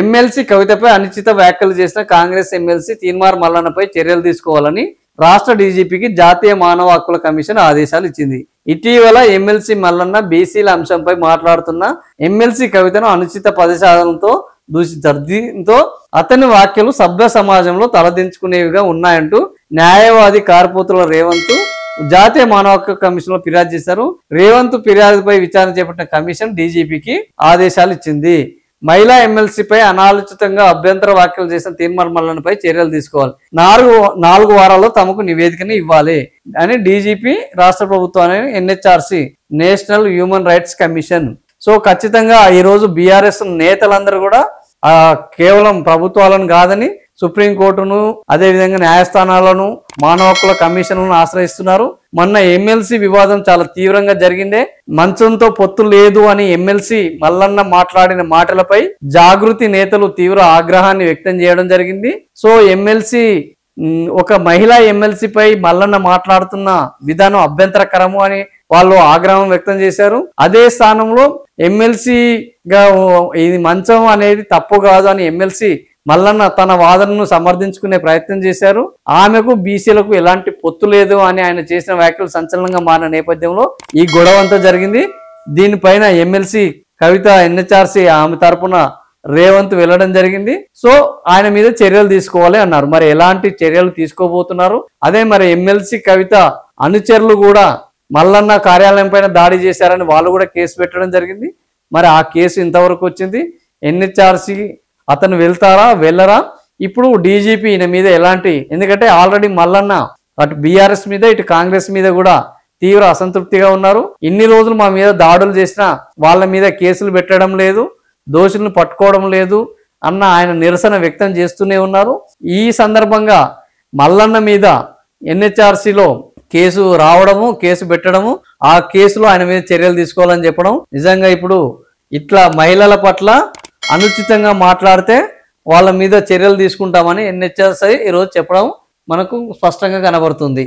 MLC కవితపై అనుచిత వ్యాఖ్యలు చేసిన కాంగ్రెస్ ఎమ్మెల్సీ తీన్మార్ మల్లన్నపై చర్యలు తీసుకోవాలని రాష్ట్ర డీజీపీకి జాతీయ మానవ హక్కుల కమిషన్ ఆదేశాలు ఇచ్చింది. ఇటీవల ఎమ్మెల్సీ మల్లన్న బీసీల అంశంపై మాట్లాడుతున్న ఎమ్మెల్సీ కవితను అనుచిత పదజాలంతో దూషించారు. దీంతో అతని వ్యాఖ్యలు సభ్య సమాజంలో తలదించుకునేవిగా ఉన్నాయంటూ న్యాయవాది కార్పోతుల రేవంత్ జాతీయ మానవ హక్కుల కమిషన్ లో ఫిర్యాదు చేశారు. రేవంత్ ఫిర్యాదుపై విచారణ చేపట్టిన కమిషన్ డీజీపీకి ఆదేశాలు ఇచ్చింది. మహిళా ఎమ్మెల్సీపై అనాలోచితంగా అభ్యంతర వ్యాఖ్యలు చేసిన తీన్మార్ మల్లన్నపై చర్యలు తీసుకోవాలి, 4 వారాల్లో తమకు నివేదికను ఇవ్వాలి అని డీజీపీ రాష్ట్ర ప్రభుత్వాన్ని NHRC national human rights commission. So ఖచ్చితంగా ఈరోజు బీఆర్ఎస్ నేతలందరూ కూడా కేవలం ప్రభుత్వాలను కాదని సుప్రీంకోర్టును అదేవిధంగా న్యాయస్థానాలను మానవ హక్కుల కమిషన్లను ఆశ్రయిస్తున్నారు. మొన్న ఎమ్మెల్సీ వివాదం చాలా తీవ్రంగా జరిగిందే. మంచంతో పొత్తు లేదు అని ఎమ్మెల్సీ మల్లన్న మాట్లాడిన మాటలపై జాగృతి నేతలు తీవ్ర ఆగ్రహాన్ని వ్యక్తం చేయడం జరిగింది. సో ఎమ్మెల్సీ ఒక మహిళా ఎమ్మెల్సీపై మల్లన్న మాట్లాడుతున్న విధానం అభ్యంతరకరము అని వాళ్ళు ఆగ్రహం వ్యక్తం చేశారు. అదే స్థానంలో ఎమ్మెల్సీగా ఇది మంచం అనేది తప్పు కాదు అని ఎమ్మెల్సీ మల్లన్న తన వాదనను సమర్థించుకునే ప్రయత్నం చేశారు. ఆమెకు బీసీలకు ఎలాంటి పొత్తు లేదు అని ఆయన చేసిన వ్యాఖ్యలు సంచలనంగా మారిన నేపథ్యంలో ఈ గొడవ అంతా జరిగింది. దీనిపైన ఎమ్మెల్సీ కవిత ఎన్హెచ్ఆర్సీ ఆమె తరపున రేవంత్ వెళ్ళడం జరిగింది. సో ఆయన మీద చర్యలు తీసుకోవాలి అన్నారు. మరి ఎలాంటి చర్యలు తీసుకోబోతున్నారు? అదే మరి ఎమ్మెల్సీ కవిత అనుచరులు కూడా మల్లన్న కార్యాలయం పైన దాడి చేశారని వాళ్ళు కూడా కేసు పెట్టడం జరిగింది. మరి ఆ కేసు ఇంతవరకు వచ్చింది. ఎన్హెచ్ఆర్సీ అతను వెళ్తారా వెళ్ళరా? ఇప్పుడు డీజీపీ ఈయన మీద ఎలాంటి, ఎందుకంటే ఆల్రెడీ మల్లన్న అటు బీఆర్ఎస్ మీద ఇటు కాంగ్రెస్ మీద కూడా తీవ్ర అసంతృప్తిగా ఉన్నారు. ఇన్ని రోజులు మా మీద దాడులు చేసినా వాళ్ళ మీద కేసులు పెట్టడం లేదు, దోషులను పట్టుకోవడం లేదు అన్న ఆయన నిరసన వ్యక్తం చేస్తూనే ఉన్నారు. ఈ సందర్భంగా మల్లన్న మీద ఎన్హెచ్ఆర్సీలో కేసు రావడము, కేసు పెట్టడము, ఆ కేసులో ఆయన మీద చర్యలు తీసుకోవాలని చెప్పడం నిజంగా ఇప్పుడు ఇట్లా మహిళల పట్ల అనుచితంగా మాట్లాడితే వాళ్ళ మీద చర్యలు తీసుకుంటామని ఎన్హెచ్ఆర్సీ ఈరోజు చెప్పడం మనకు స్పష్టంగా కనబడుతుంది.